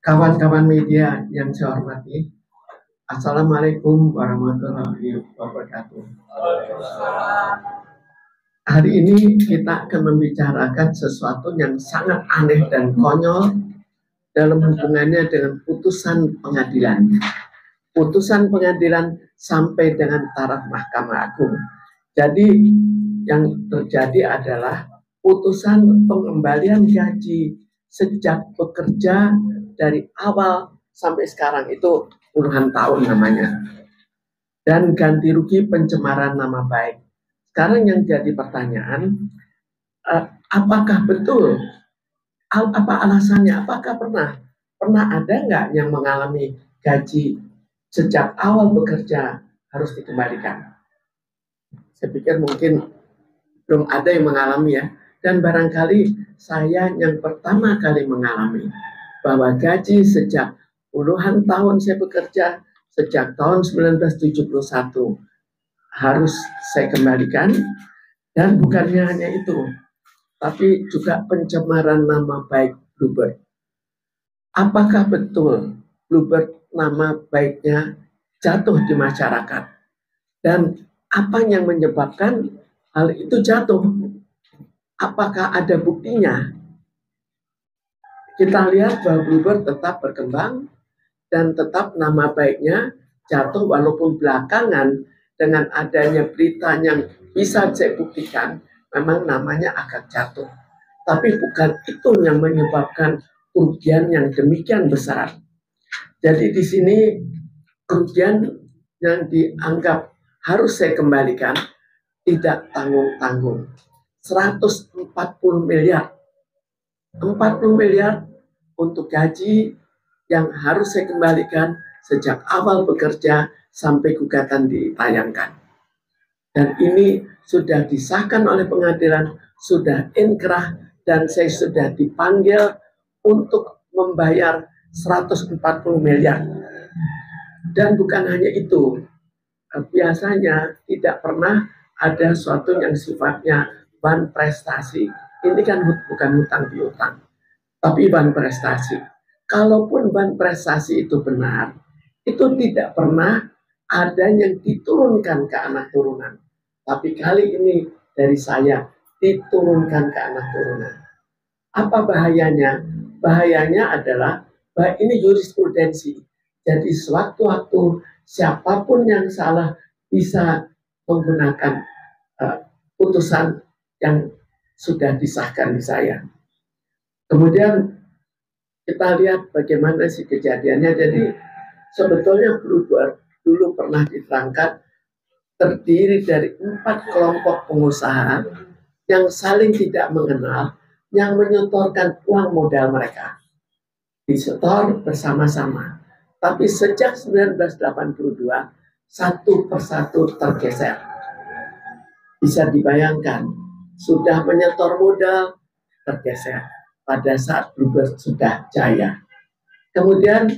Kawan-kawan media yang saya hormati, Assalamualaikum warahmatullahi wabarakatuh. Hari ini kita akan membicarakan sesuatu yang sangat aneh dan konyol dalam hubungannya dengan putusan pengadilan. Putusan pengadilan sampai dengan taraf Mahkamah Agung. Jadi yang terjadi adalah putusan pengembalian gaji sejak bekerja dari awal sampai sekarang itu puluhan tahun namanya. Dan ganti rugi pencemaran nama baik. Sekarang yang jadi pertanyaan, apakah betul? Apa alasannya? Apakah pernah ada nggak yang mengalami gaji sejak awal bekerja harus dikembalikan? Saya pikir mungkin belum ada yang mengalami ya. Dan barangkali saya yang pertama kali mengalami bahwa gaji sejak puluhan tahun saya bekerja, sejak tahun 1971 harus saya kembalikan. Dan bukannya hanya itu, tapi juga pencemaran nama baik Bluebird. Apakah betul Bluebird nama baiknya jatuh di masyarakat? Dan apa yang menyebabkan hal itu jatuh? Apakah ada buktinya? Kita lihat bahwa Bluebird tetap berkembang dan tetap nama baiknya jatuh walaupun belakangan dengan adanya berita yang bisa saya buktikan memang namanya akan jatuh. Tapi bukan itu yang menyebabkan kerugian yang demikian besar. Jadi di sini kerugian yang dianggap harus saya kembalikan tidak tanggung-tanggung. 140 miliar. 40 miliar untuk gaji yang harus saya kembalikan sejak awal bekerja sampai gugatan ditayangkan. Dan ini sudah disahkan oleh pengadilan, sudah inkrah, dan saya sudah dipanggil untuk membayar 140 miliar. Dan bukan hanya itu, biasanya tidak pernah ada sesuatu yang sifatnya ban prestasi. Ini kan bukan hutang piutang, tapi ban prestasi. Kalaupun ban prestasi itu benar, itu tidak pernah ada yang diturunkan ke anak turunan. Tapi kali ini dari saya diturunkan ke anak turunan. Apa bahayanya? Bahayanya adalah bahwa ini jurisprudensi. Jadi sewaktu-waktu siapapun yang salah bisa menggunakan putusan yang sudah disahkan di saya. Kemudian kita lihat bagaimana sih kejadiannya. Jadi sebetulnya Bluebird dulu pernah diterangkan terdiri dari 4 kelompok pengusaha yang saling tidak mengenal, yang menyetorkan uang modal mereka. Disetor bersama-sama. Tapi sejak 1982, satu persatu tergeser. Bisa dibayangkan, sudah menyetor modal, tergeser. Pada saat Bluebird sudah jaya. Kemudian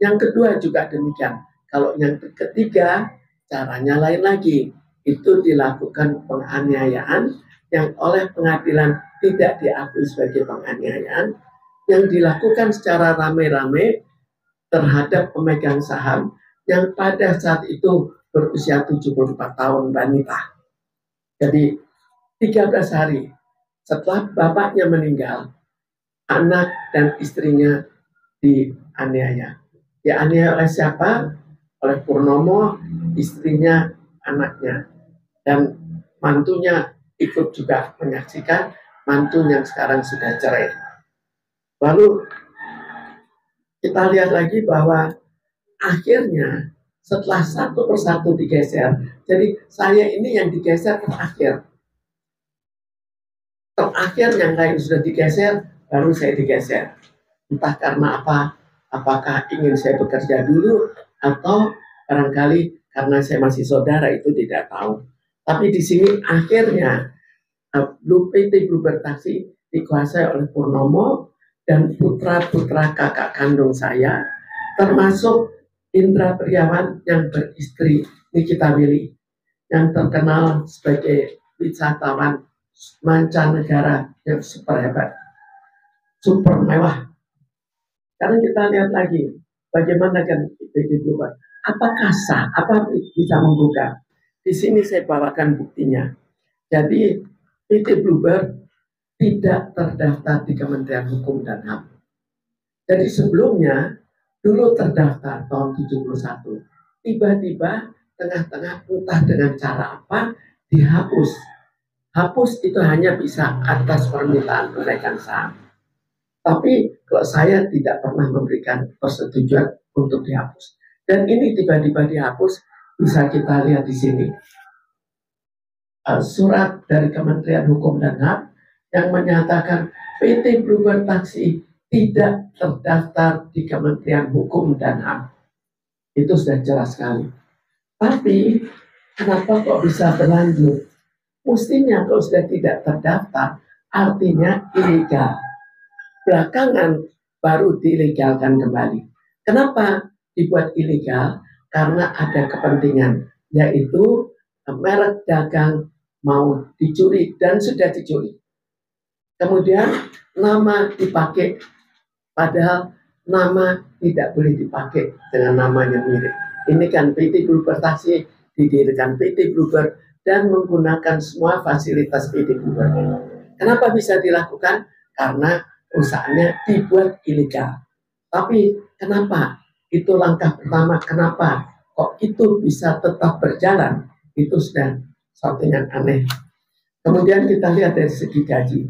yang kedua juga demikian. Kalau yang ketiga, caranya lain lagi. Itu dilakukan penganiayaan yang oleh pengadilan tidak diakui sebagai penganiayaan, yang dilakukan secara rame-rame terhadap pemegang saham yang pada saat itu berusia 74 tahun wanita. Jadi 13 hari setelah bapaknya meninggal, anak dan istrinya dianiaya. Dianiaya oleh siapa? Oleh Purnomo, istrinya, anaknya. Dan mantunya ikut juga menyaksikan, mantu yang sekarang sudah cerai. Lalu kita lihat lagi bahwa akhirnya setelah satu persatu digeser, jadi saya ini yang digeser terakhir. Terakhir yang lain sudah digeser, baru saya digeser. Entah karena apa, apakah ingin saya bekerja dulu, atau barangkali karena saya masih saudara, itu tidak tahu. Tapi di sini akhirnya PT Bluebird Taksi dikuasai oleh Purnomo dan putra-putra kakak kandung saya, termasuk Indra Priawan yang beristri Nikita Willy, yang terkenal sebagai wisatawan mancanegara yang super hebat, super mewah. Sekarang kita lihat lagi, bagaimana kan PT Bluebird. Apakah sah? Apa bisa membuka? Di sini saya bawakan buktinya. Jadi PT Bluebird tidak terdaftar di Kementerian Hukum dan HAM. Jadi sebelumnya, dulu terdaftar tahun 71. Tiba-tiba tengah-tengah entah dengan cara apa, dihapus. Hapus itu hanya bisa atas permintaan pemegang saham. Tapi kalau saya tidak pernah memberikan persetujuan untuk dihapus. Dan ini tiba-tiba dihapus, bisa kita lihat di sini. Surat dari Kementerian Hukum dan HAM yang menyatakan PT Bluebird Taksi tidak terdaftar di Kementerian Hukum dan HAM. Itu sudah jelas sekali. Tapi kenapa kok bisa berlanjut? Mestinya kalau sudah tidak terdaftar, artinya ilegal. Belakangan baru dilegalkan kembali. Kenapa dibuat ilegal? Karena ada kepentingan, yaitu merek dagang mau dicuri dan sudah dicuri. Kemudian nama dipakai, padahal nama tidak boleh dipakai dengan nama yang mirip. Ini kan PT Bluebird Taksi didirikan PT Bluebird dan menggunakan semua fasilitas PT Bluebird. Kenapa bisa dilakukan? Karena perusahaannya dibuat ilegal. Tapi kenapa? Itu langkah pertama. Kenapa kok itu bisa tetap berjalan? Itu sudah sesuatu yang aneh. Kemudian kita lihat dari segi gaji.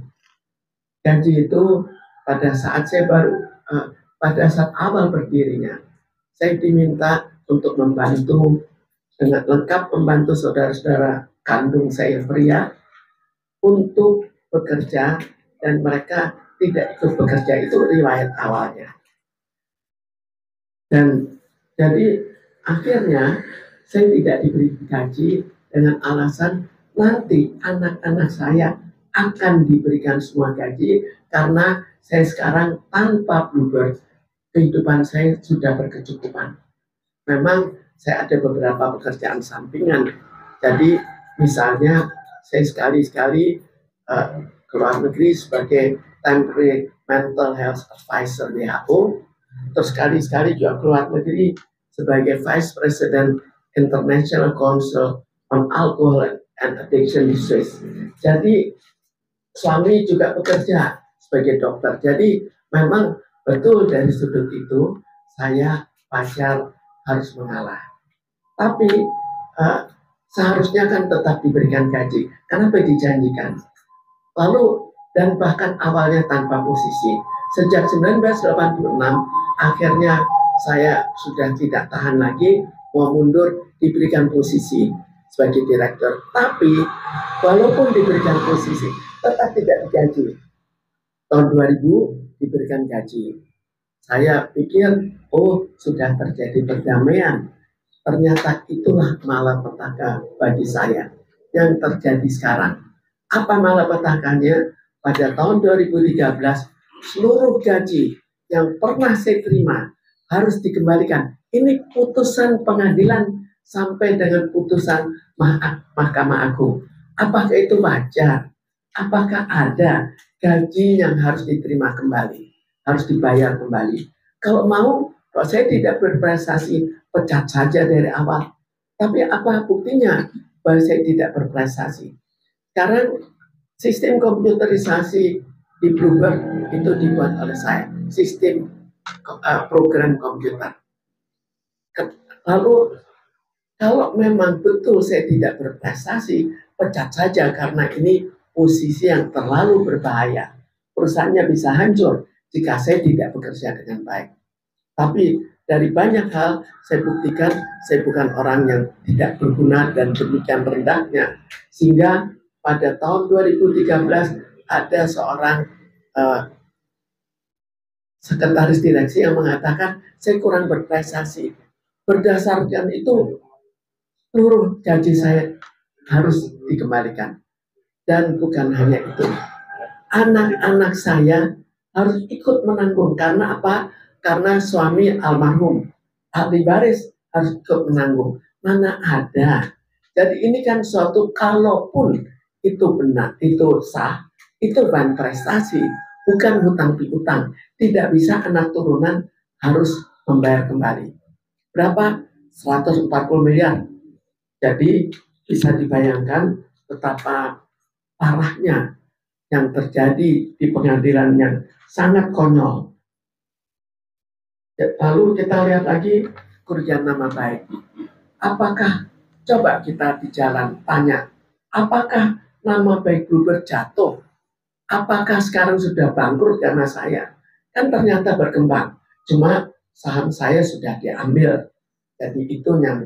Gaji itu pada saat saya pada saat awal berdirinya, saya diminta untuk membantu dengan lengkap membantu saudara-saudara kandung saya pria untuk bekerja, dan mereka tidak ikut bekerja. Itu riwayat awalnya. Dan jadi akhirnya saya tidak diberi gaji dengan alasan nanti anak-anak saya akan diberikan semua gaji karena saya sekarang tanpa Bluebird, kehidupan saya sudah berkecukupan. Memang saya ada beberapa pekerjaan sampingan. Jadi misalnya saya sekali-sekali ke luar negeri sebagai temporary mental health advisor WHO, terus sekali-sekali juga ke luar negeri sebagai Vice President International Council on Alcohol and Addiction Disease. Jadi suami juga bekerja sebagai dokter. Jadi memang betul dari sudut itu saya wajar harus mengalah. Tapi seharusnya kan tetap diberikan gaji. Kenapa dijanjikan? Lalu dan bahkan awalnya tanpa posisi. Sejak 1986 akhirnya saya sudah tidak tahan lagi, mau mundur, diberikan posisi sebagai direktur. Tapi walaupun diberikan posisi, tetap tidak digaji. Tahun 2000 diberikan gaji. Saya pikir, oh sudah terjadi perdamaian. Ternyata itulah malapetaka bagi saya yang terjadi sekarang. Apa malapetakanya? Pada tahun 2013, seluruh gaji yang pernah saya terima harus dikembalikan. Ini putusan pengadilan sampai dengan putusan Mahkamah Agung. Apakah itu wajar? Apakah ada gaji yang harus diterima kembali? Harus dibayar kembali? Kalau mau, kalau saya tidak berprestasi, pecat saja dari awal. Tapi apa buktinya bahwa saya tidak berprestasi? Sekarang sistem komputerisasi di Bluebird itu dibuat oleh saya. Sistem program komputer. Lalu kalau memang betul saya tidak berprestasi, pecat saja karena ini posisi yang terlalu berbahaya. Perusahaannya bisa hancur jika saya tidak bekerja dengan baik. Tapi dari banyak hal saya buktikan saya bukan orang yang tidak berguna dan demikian rendahnya. Sehingga pada tahun 2013 ada seorang sekretaris direksi yang mengatakan saya kurang berprestasi. Berdasarkan itu seluruh gaji saya harus dikembalikan. Dan bukan hanya itu, anak-anak saya harus ikut menanggung. Karena apa? Karena suami almarhum ahli waris harus ikut menanggung. Mana ada. Jadi ini kan suatu, kalaupun itu benar, itu sah, itu bukan prestasi. bukan hutang piutang. Tidak bisa anak turunan harus membayar kembali. Berapa? 140 miliar. Jadi bisa dibayangkan betapa parahnya yang terjadi di pengadilan yang sangat konyol. Lalu kita lihat lagi kerugian nama baik. Apakah, coba kita di jalan tanya, apakah nama baik Bluebird jatuh? Apakah sekarang sudah bangkrut karena saya? Kan ternyata berkembang. Cuma saham saya sudah diambil. Jadi itu yang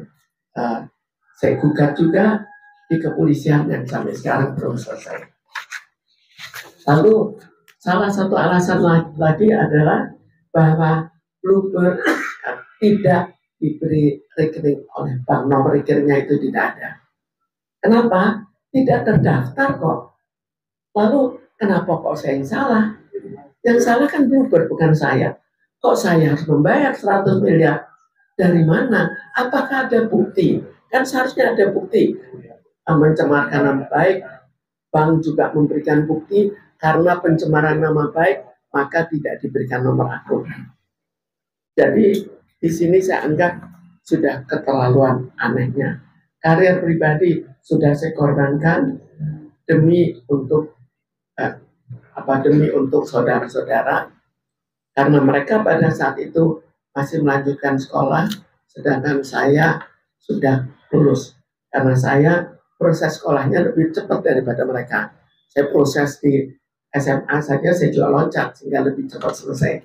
saya gugat juga di kepolisian yang sampai sekarang belum selesai. Lalu salah satu alasan lagi adalah bahwa Bluebird tidak diberi rekening oleh bank, nomor rekeningnya itu tidak ada. Kenapa? Tidak terdaftar kok. Lalu kenapa kok saya yang salah? Yang salah kan Bluebird, bukan saya. Kok saya harus membayar 100 miliar? Dari mana? Apakah ada bukti? Kan seharusnya ada bukti. Mencemarkan nama baik, bank juga memberikan bukti. Karena pencemaran nama baik, maka tidak diberikan nomor akun. Jadi di sini saya anggap sudah keterlaluan anehnya. Karir pribadi sudah saya korbankan demi untuk saudara-saudara, karena mereka pada saat itu masih melanjutkan sekolah, sedangkan saya sudah lulus. Karena saya proses sekolahnya lebih cepat daripada mereka. Saya proses di SMA saja saya juga loncat sehingga lebih cepat selesai.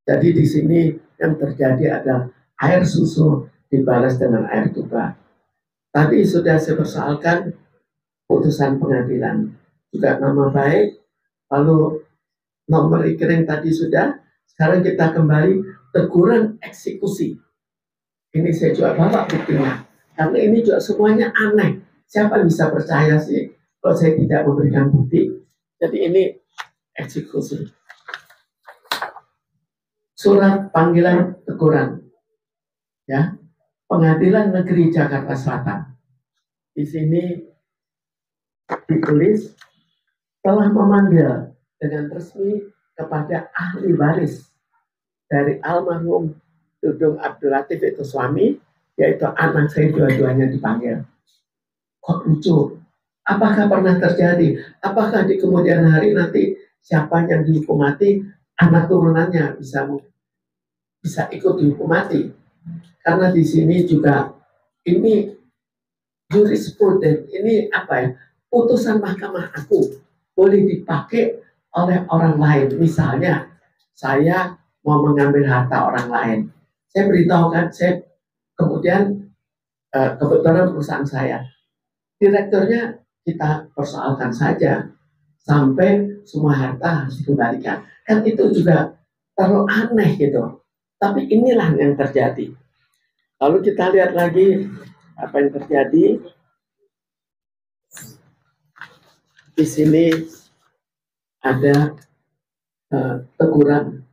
Jadi di sini yang terjadi adalah air susu dibalas dengan air tuba. Tadi sudah saya persoalkan putusan pengadilan, juga nama baik, lalu nomor rekening tadi sudah. Sekarang kita kembali teguran eksekusi. Ini saya juga bawa buktinya, karena ini juga semuanya aneh. Siapa bisa percaya sih kalau saya tidak memberikan bukti? Jadi ini eksekusi. Surat panggilan teguran, ya, Pengadilan Negeri Jakarta Selatan. Di sini ditulis telah memanggil dengan resmi kepada ahli waris dari almarhum Dudung Abdul Latif itu suami, yaitu anak saya dua-duanya dipanggil. Kok lucu? Apakah pernah terjadi? Apakah di kemudian hari nanti siapa yang dihukum mati, anak turunannya bisa ikut dihukum mati? Karena di sini juga ini jurisprudens, ini apa ya? Putusan Mahkamah Agung boleh dipakai oleh orang lain. Misalnya saya mau mengambil harta orang lain, saya beritahukan, saya kemudian kebetulan perusahaan saya, direkturnya kita persoalkan saja sampai semua harta harus dikembalikan. Kan itu juga terlalu aneh gitu. Tapi inilah yang terjadi. Lalu kita lihat lagi apa yang terjadi. Di sini ada teguran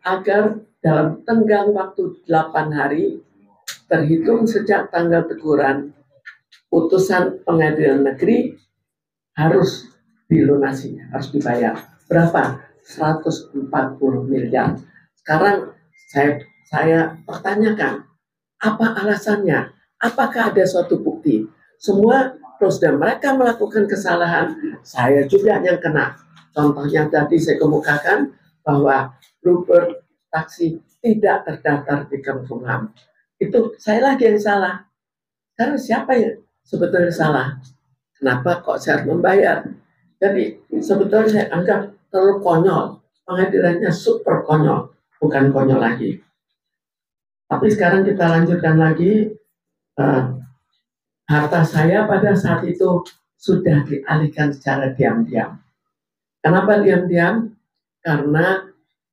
agar dalam tenggang waktu 8 hari terhitung sejak tanggal teguran, putusan pengadilan negeri harus dilunasinya, harus dibayar. Berapa? 140 miliar. Sekarang saya pertanyakan, apa alasannya? Apakah ada suatu bukti? Semua sudah mereka melakukan kesalahan, saya juga yang kena. Contohnya tadi saya kemukakan bahwa Bluebird taksi tidak terdaftar di Kemenkumham. Itu saya lagi yang salah. Karena siapa yang sebetulnya salah? Kenapa kok saya harus membayar? Jadi sebetulnya saya anggap terlalu konyol. Pengadilannya super konyol, bukan konyol lagi. Tapi sekarang kita lanjutkan lagi. Harta saya pada saat itu sudah dialihkan secara diam-diam. Kenapa diam-diam? Karena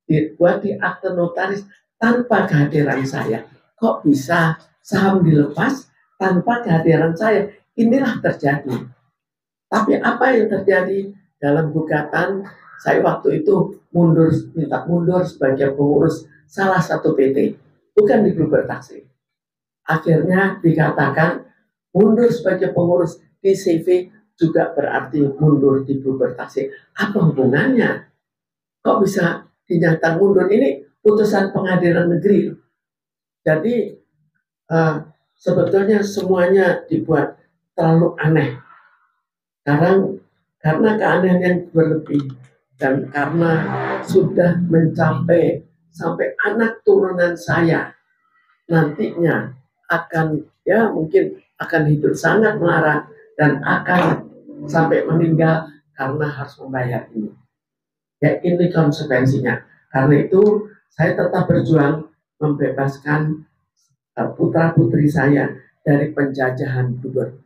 dibuat di akte notaris tanpa kehadiran saya. Kok bisa saham dilepas tanpa kehadiran saya? Inilah terjadi. Tapi apa yang terjadi dalam gugatan? Saya waktu itu minta mundur sebagai pengurus salah satu PT, bukan di Bluebird Taksi. Akhirnya dikatakan mundur sebagai pengurus di CV juga berarti mundur di pubertasi. Apa hubungannya? Kok bisa dinyatakan mundur? Ini putusan pengadilan negeri. Jadi sebetulnya semuanya dibuat terlalu aneh. Sekarang karena keanehan yang berlebih dan karena sudah mencapai sampai anak turunan saya nantinya akan mungkin akan hidup sangat melarat dan akan sampai meninggal karena harus membayar ini. Ya, ini konsekuensinya. Karena itu saya tetap berjuang membebaskan putra-putri saya dari penjajahan gubernur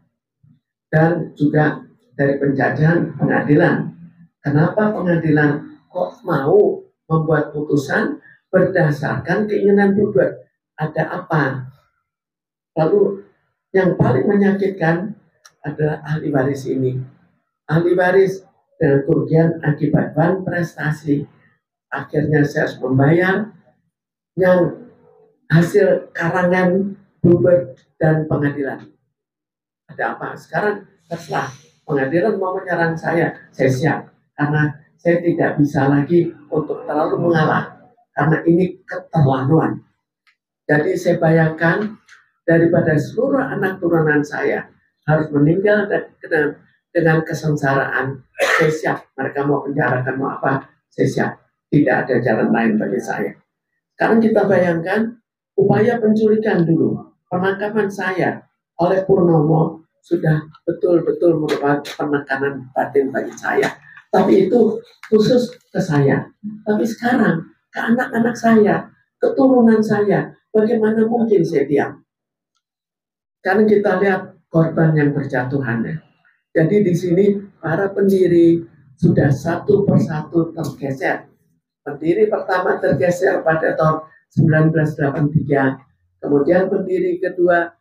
dan juga dari penjajahan pengadilan. Kenapa pengadilan kok mau membuat putusan berdasarkan keinginan gubernur? Ada apa? Lalu yang paling menyakitkan adalah ahli waris ini. Ahli waris dengan kerugian akibat prestasi, akhirnya saya harus membayar yang hasil karangan gubernur dan pengadilan. Ada apa? Sekarang terserah pengadilan mau menyerang saya siap. Karena saya tidak bisa lagi untuk terlalu mengalah. Karena ini keterlaluan. Jadi saya bayangkan daripada seluruh anak turunan saya harus meninggal dengan kesengsaraan, saya siap. Mereka mau penjarakan mau apa, saya siap. Tidak ada jalan lain bagi saya. Sekarang kita bayangkan upaya penculikan dulu, penangkapan saya oleh Purnomo sudah betul-betul merupakan penekanan batin bagi saya. Tapi itu khusus ke saya. Tapi sekarang ke anak-anak saya, keturunan saya, bagaimana mungkin saya diam? Sekarang kita lihat korban yang berjatuhan. Jadi di sini para pendiri sudah satu persatu tergeser. Pendiri pertama tergeser pada tahun 1983, kemudian pendiri kedua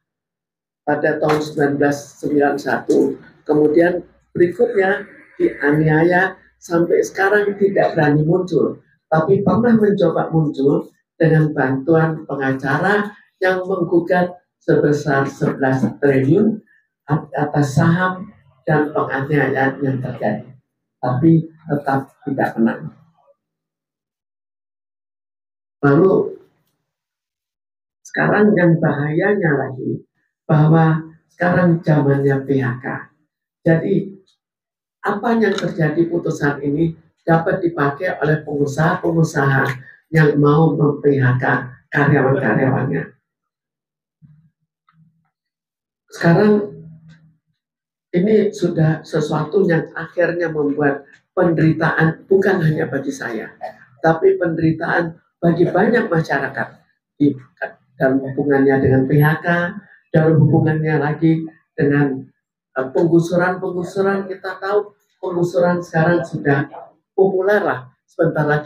pada tahun 1991, kemudian berikutnya dianiaya sampai sekarang tidak berani muncul, tapi pernah mencoba muncul dengan bantuan pengacara yang menggugat sebesar 11 triliun atas saham dan penganiayaan yang terjadi, tapi tetap tidak menang. Lalu sekarang yang bahayanya lagi bahwa sekarang zamannya PHK. Jadi apa yang terjadi putusan ini dapat dipakai oleh pengusaha-pengusaha yang mau mem-PHK karyawan-karyawannya. Sekarang ini sudah sesuatu yang akhirnya membuat penderitaan bukan hanya bagi saya, tapi penderitaan bagi banyak masyarakat dalam hubungannya dengan PHK, dalam hubungannya lagi dengan penggusuran. Kita tahu penggusuran sekarang sudah populer lah, sebentar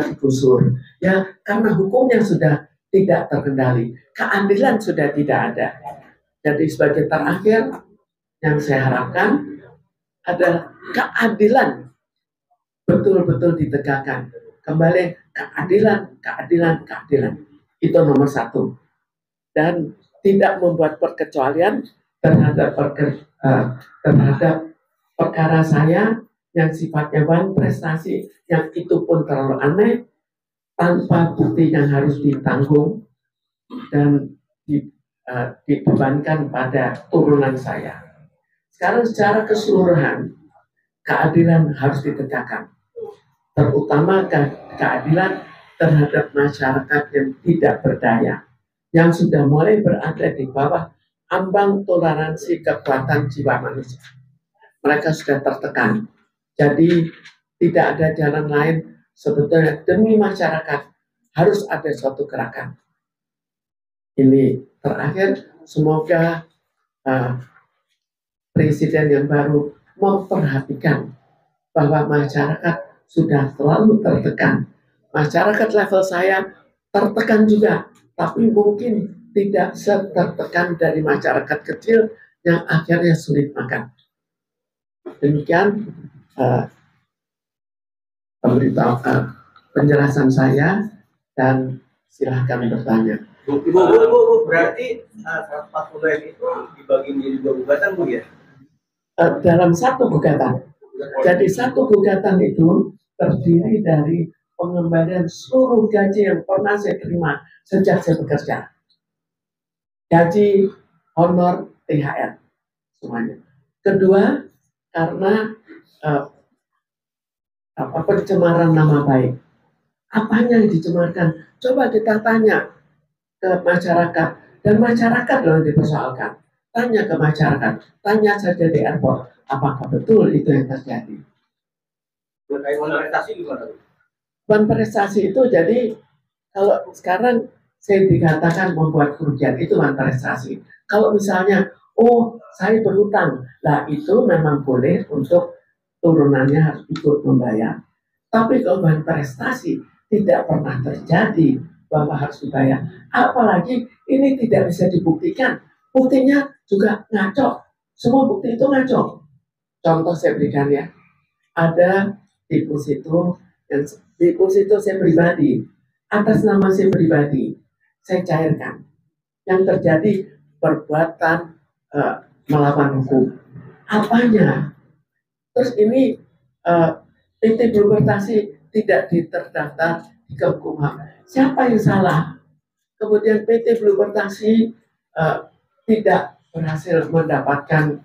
digusur. Ya, karena hukumnya sudah tidak terkendali, keadilan sudah tidak ada. Jadi sebagai terakhir yang saya harapkan adalah keadilan betul-betul ditegakkan. Kembali keadilan. Itu nomor satu. Dan tidak membuat perkecualian terhadap perkara saya yang sifatnya prestasi, yang itu pun terlalu aneh, tanpa bukti yang harus ditanggung dan dibebankan pada turunan saya. Sekarang secara keseluruhan keadilan harus ditegakkan, terutama keadilan terhadap masyarakat yang tidak berdaya, yang sudah mulai berada di bawah ambang toleransi kekuatan jiwa manusia. Mereka sudah tertekan. Jadi tidak ada jalan lain sebetulnya demi masyarakat harus ada suatu gerakan. Ini terakhir, semoga presiden yang baru memperhatikan bahwa masyarakat sudah terlalu tertekan. Masyarakat level saya tertekan juga, tapi mungkin tidak setertekan dari masyarakat kecil yang akhirnya sulit makan. Demikian penjelasan saya, dan silahkan bertanya. Bu, berarti 140 itu dibagi menjadi 2 gugatan, Bu, ya? dalam satu gugatan. Jadi satu gugatan itu terdiri dari pengembalian seluruh gaji yang pernah saya terima sejak saya bekerja. Gaji, honor, THR, semuanya. Kedua, karena pencemaran nama baik. Apanya yang dicemarkan? Coba kita tanya ke masyarakat, dan masyarakat loh yang dipersoalkan. Tanya ke masyarakat, tanya saja di airport, apakah betul itu yang terjadi? Prestasi gimana? Prestasi itu jadi kalau sekarang saya dikatakan membuat kerugian itu prestasi. Kalau misalnya, oh saya berhutang, lah itu memang boleh untuk turunannya harus ikut membayar. Tapi kalau prestasi tidak pernah terjadi bahwa harus dibayar. Apalagi ini tidak bisa dibuktikan. Buktinya juga ngaco. Semua bukti itu ngaco. Contoh saya berikan ya. Ada deposito, dan deposito saya pribadi, atas nama saya pribadi, saya cairkan. Yang terjadi perbuatan melawan hukum. Apanya? Terus ini PT Bluebertasi tidak terdaftar di Kemenkumham. Siapa yang salah? Kemudian PT Bluebertasi tidak berhasil mendapatkan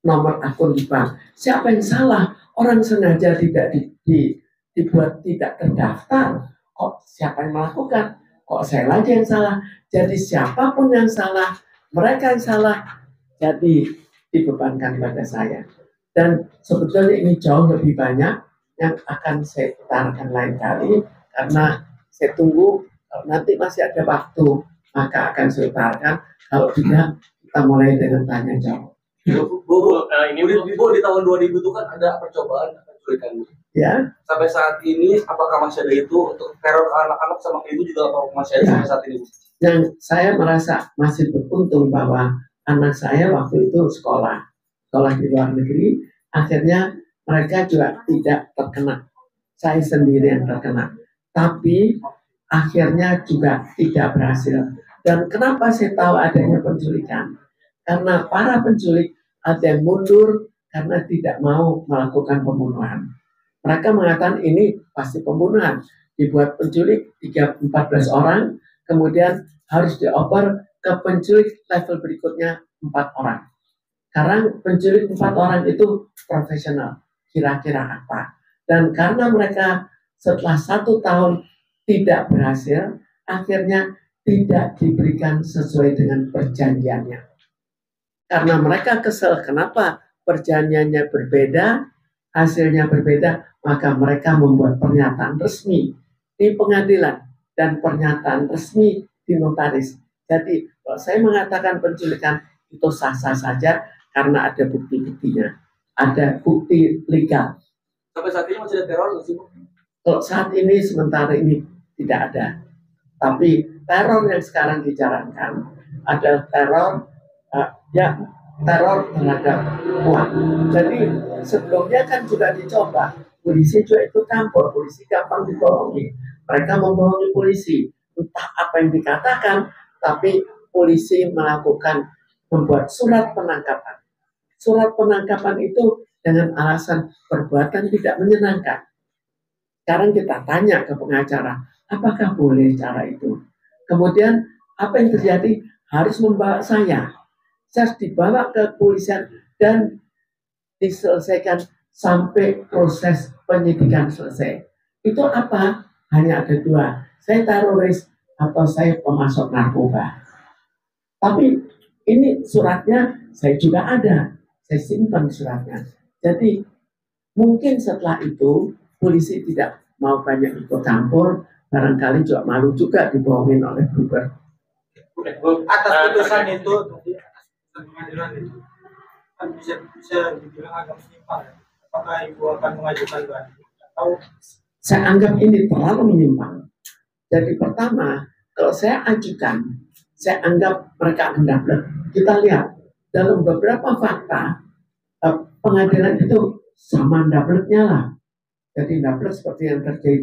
nomor akun di bank. Siapa yang salah? Orang sengaja tidak dibuat tidak terdaftar. Kok siapa yang melakukan? Kok saya lagi yang salah? Jadi siapapun yang salah, mereka yang salah, jadi dibebankan pada saya. Dan sebetulnya ini jauh lebih banyak yang akan saya putarkan lain kali, karena saya tunggu kalau nanti masih ada waktu maka akan saya putarkan. Kalau tidak, kita mulai dengan tanya jawab. Bu, di tahun 2000 itu kan ada percobaan penculikan. Ya. Sampai saat ini, apakah masih ada itu untuk teror anak-anak sama ibu juga masih ada sampai saat ini? Yang saya merasa masih beruntung bahwa anak saya waktu itu sekolah di luar negeri, akhirnya mereka juga tidak terkena. Saya sendiri yang terkena. Tapi akhirnya juga tidak berhasil. Dan kenapa saya tahu adanya penculikan? Karena para penculik ada yang mundur karena tidak mau melakukan pembunuhan. Mereka mengatakan ini pasti pembunuhan. Dibuat penculik 14 orang, kemudian harus dioper ke penculik level berikutnya 4 orang. Sekarang penculik 4 orang itu profesional. Kira-kira apa? Dan karena mereka setelah 1 tahun tidak berhasil, akhirnya tidak diberikan sesuai dengan perjanjiannya. Karena mereka kesel, kenapa perjanjiannya berbeda, hasilnya berbeda, maka mereka membuat pernyataan resmi di pengadilan dan pernyataan resmi di notaris. Jadi, kalau saya mengatakan penculikan itu sah-sah saja karena ada bukti-buktinya, ada bukti legal. Sampai saat ini masih ada teror nggak sih? Kalau saat ini sementara ini tidak ada. Tapi teror yang sekarang dijalankan adalah teror teror terhadap uang. Jadi sebelumnya kan juga dicoba, polisi juga ikut campur, polisi gampang dibohongi. Mereka membohongi polisi, entah apa yang dikatakan, tapi polisi membuat surat penangkapan. Surat penangkapan itu dengan alasan perbuatan tidak menyenangkan. Sekarang kita tanya ke pengacara, apakah boleh cara itu? Kemudian apa yang terjadi? Harus membawa saya harus dibawa ke kepolisian dan diselesaikan sampai proses penyidikan selesai. Itu apa? Hanya ada 2. Saya teroris atau saya pemasok narkoba. Tapi ini suratnya saya juga ada. Saya simpan suratnya. Jadi mungkin setelah itu polisi tidak mau banyak ikut campur. Barangkali juga malu juga dibohongin oleh Gruber. Atas putusan itu pengadilan itu kan bisa dibilang agak menyimpang. Apakah ibu akan mengajukan banding atau? Saya anggap ini terlalu menyimpang. Jadi pertama, kalau saya ajukan, saya anggap mereka akan dapat. Kita lihat dalam beberapa fakta pengadilan itu sama dapetnya lah. Jadi dapet seperti yang terjadi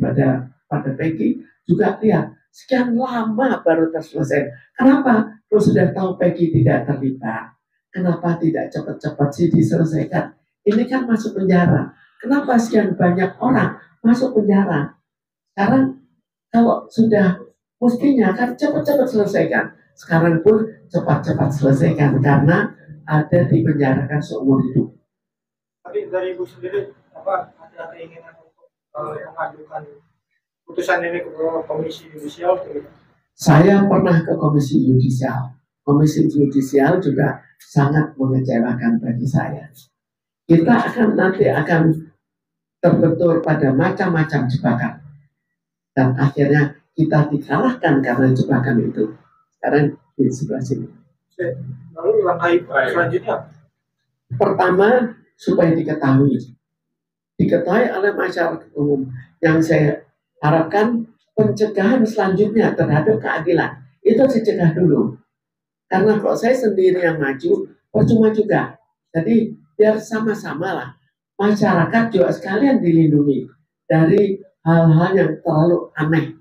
pada Peggy, juga lihat sekian lama baru terselesai. Kenapa? Kalau sudah tahu Peggy tidak terlibat, kenapa tidak cepat-cepat sih diselesaikan? Ini kan masuk penjara. Kenapa sekian banyak orang masuk penjara? Sekarang kalau sudah mestinya kan cepat-cepat selesaikan. Sekarang pun cepat-cepat selesaikan karena ada dipenjarakan seumur hidup. Tapi dari Ibu sendiri apa ada keinginan untuk mengajukan putusan ini ke Komisi Yudisial? Saya pernah ke Komisi Yudisial. Komisi Yudisial juga sangat mengecewakan bagi saya. Kita nanti akan terbentur pada macam-macam jebakan. Dan akhirnya kita dikalahkan karena jebakan itu. Sekarang di sebelah sini. Lalu langkah selanjutnya? Pertama, supaya diketahui oleh masyarakat umum. Yang saya harapkan pencegahan selanjutnya terhadap keadilan itu dicegah dulu. Karena kalau saya sendiri yang maju, percuma juga. Jadi biar sama-sama lah masyarakat juga sekalian dilindungi dari hal-hal yang terlalu aneh.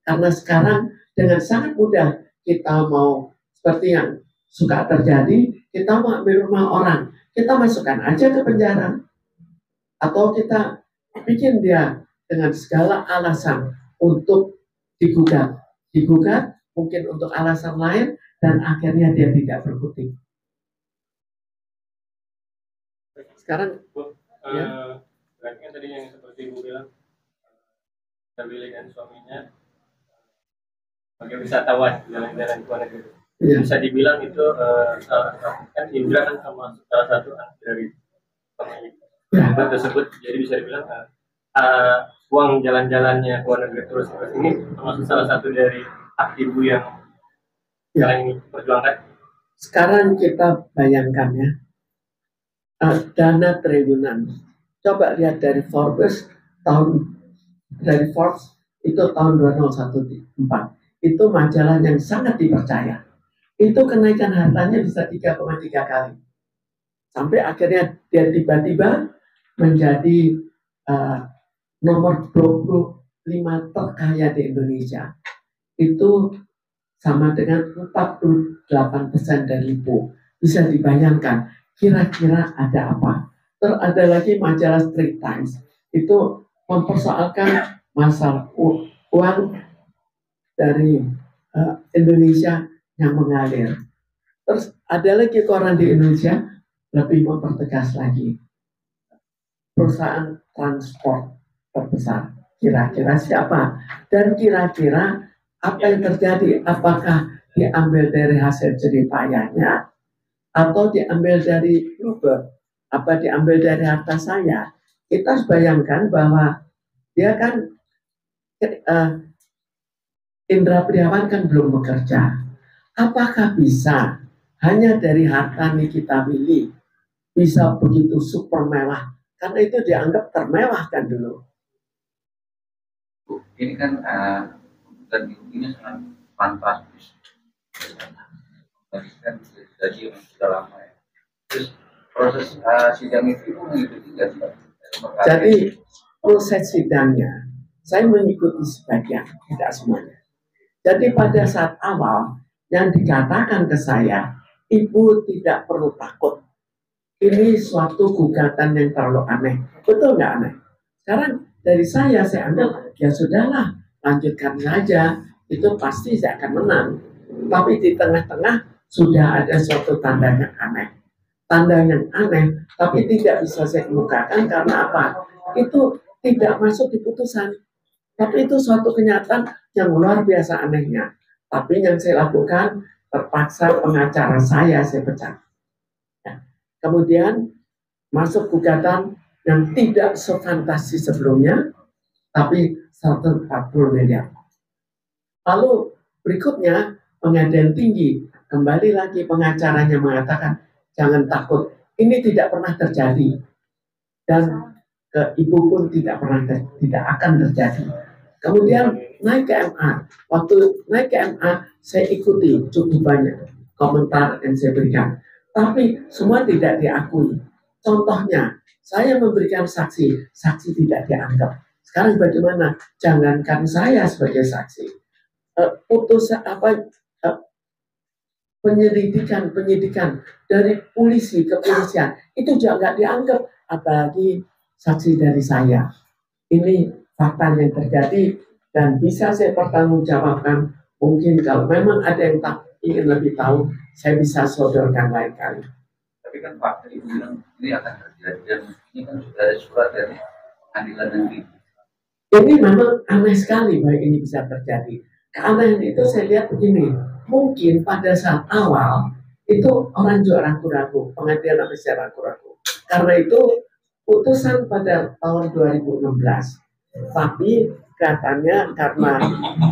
Karena sekarang dengan sangat mudah kita mau seperti yang suka terjadi, kita mau ambil rumah orang, kita masukkan aja ke penjara. Atau kita bikin dia dengan segala alasan untuk digugat. Digugat mungkin untuk alasan lain dan akhirnya dia tidak berkutik. Sekarang berarti kan tadi yang seperti Ibu bilang, Nabila dan suaminya sebagai wisatawan jalan-jalan ke luar negeri. Ya. Bisa dibilang itu kan Indra kan sama salah satu dari pemilik tersebut, jadi bisa dibilang uang jalan-jalannya ke luar negeri terus ini termasuk salah satu dari hak ibu yang ini perjuangkan. Sekarang kita bayangkan ya, dana triliunan. Coba lihat dari Forbes itu tahun 2014. Itu majalah yang sangat dipercaya. Itu kenaikan hartanya bisa 3,3 kali. Sampai akhirnya dia tiba-tiba menjadi nomor 25 terkaya di Indonesia. Itu sama dengan 48% dari Lipo. Bisa dibayangkan kira-kira ada apa. Terus ada lagi majalah Straits Times. Itu mempersoalkan masalah uang dari Indonesia yang mengalir. Terus ada lagi koran di Indonesia lebih mempertegas lagi. Perusahaan transport terbesar. Kira-kira siapa? Dan kira-kira apa yang terjadi? Apakah diambil dari hasil jeripayahnya atau diambil dari Uber? Apa diambil dari harta saya? Kita harus bayangkan bahwa dia kan Indra Priawan kan belum bekerja. Apakah bisa hanya dari harta Nikita Willy bisa begitu super mewah? Karena itu dianggap termewah kan dulu. Ini kan ini sangat fantastis. Kan jadi sudah lama ya. Terus proses sidang itu mengikuti nggak sih? Jadi proses sidangnya saya mengikuti sebagian, tidak semuanya. Jadi pada saat awal yang dikatakan ke saya, ibu tidak perlu takut. Ini suatu gugatan yang terlalu aneh. Betul nggak aneh? Sekarang dari saya ambil, ya sudahlah, lanjutkan saja. Itu pasti saya akan menang. Tapi di tengah-tengah sudah ada suatu tanda yang aneh. Tanda yang aneh, tapi tidak bisa saya kemukakan karena apa? Itu tidak masuk di putusan. Tapi itu suatu kenyataan yang luar biasa anehnya. Tapi yang saya lakukan, terpaksa pengacara saya pecat. Ya. Kemudian masuk gugatan yang tidak sefantasi sebelumnya, tapi 140 miliar. Lalu berikutnya pengadilan tinggi, kembali lagi pengacaranya mengatakan, jangan takut, ini tidak pernah terjadi. Dan ke ibu pun tidak akan terjadi. Kemudian naik ke MA. Waktu naik ke MA, saya ikuti cukup banyak komentar yang saya berikan. Tapi semua tidak diakui. Contohnya, saya memberikan saksi tidak dianggap. Sekarang bagaimana? Jangankan saya sebagai saksi. penyidikan dari polisi kepolisian itu juga nggak dianggap, apalagi saksi dari saya. Ini fakta yang terjadi dan bisa saya pertanggungjawabkan. Mungkin kalau memang ada yang tak ingin lebih tahu, saya bisa sodorkan lain kali. Tapi kan fakta itu bilang ini akan terjadi dan ini kan sudah ada surat dari pengadilan negeri. Ini memang aneh sekali bahwa ini bisa terjadi. Keanehan itu saya lihat begini, mungkin pada saat awal itu orang juga ragu-ragu, pengadilan masih ragu-ragu. Karena itu putusan pada tahun 2016. Tapi katanya karena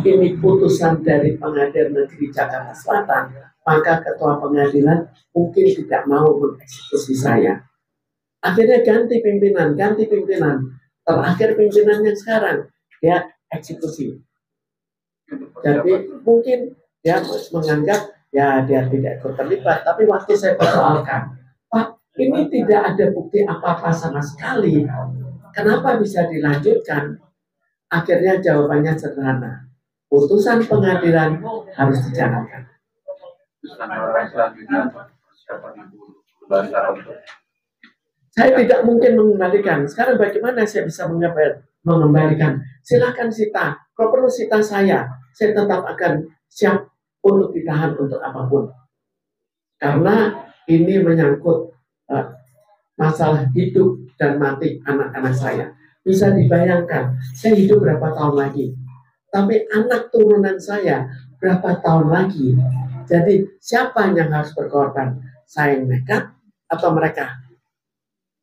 ini putusan dari Pengadilan Negeri Jakarta Selatan, maka ketua pengadilan mungkin tidak mau mengeksekusi saya. Akhirnya ganti pimpinan. Terakhir pimpinan yang sekarang dia eksekusi. Jadi mungkin dia menganggap ya dia tidak ikut terlibat. Tapi waktu saya persoalkan, Pak, ini tidak ada bukti apa-apa sama sekali. Kenapa bisa dilanjutkan? Akhirnya jawabannya sederhana. Putusan pengadilan harus dijalankan. Saya tidak mungkin mengembalikan. Sekarang bagaimana saya bisa mengembalikan? Silakan sita. Kalau perlu sita saya tetap akan siap untuk ditahan untuk apapun. Karena ini menyangkut masalah hidup dan mati anak-anak saya. Bisa dibayangkan, saya hidup berapa tahun lagi. Tapi anak turunan saya berapa tahun lagi. Jadi siapa yang harus berkorban? Saya yang nekat atau mereka?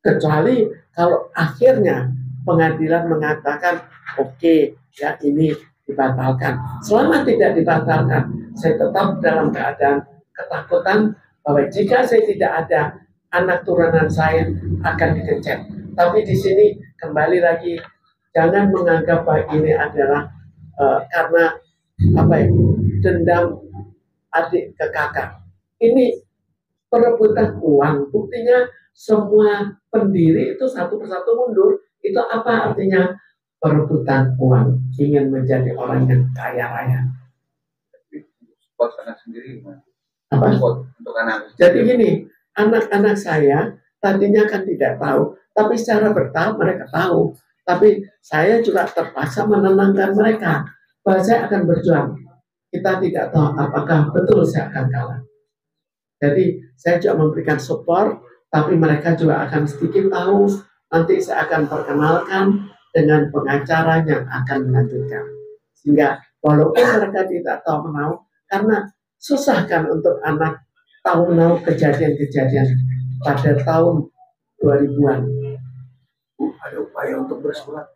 Kecuali kalau akhirnya pengadilan mengatakan oke, ya ini dibatalkan. Selama tidak dibatalkan, saya tetap dalam keadaan ketakutan bahwa jika saya tidak ada, anak turunan saya akan dikencet. Tapi di sini kembali lagi, jangan menganggap bahwa ini adalah karena dendam adik ke kakak. Ini perebutan uang. Buktinya semua pendiri itu satu persatu mundur. Itu apa artinya? Perebutan uang, ingin menjadi orang yang kaya raya. Buat anak sendiri apa? Untuk anak. Jadi gini, anak-anak saya tadinya kan tidak tahu, tapi secara bertahap mereka tahu. Tapi saya juga terpaksa menenangkan mereka bahwa saya akan berjuang. Kita tidak tahu apakah betul saya akan kalah. Jadi saya juga memberikan support, tapi mereka juga akan sedikit tahu. Nanti saya akan perkenalkan dengan pengacara yang akan melanjutkan. Sehingga walaupun mereka tidak tahu menau, karena susah kan untuk anak tahu menau kejadian-kejadian pada tahun 2000-an. Ada upaya untuk bersurat.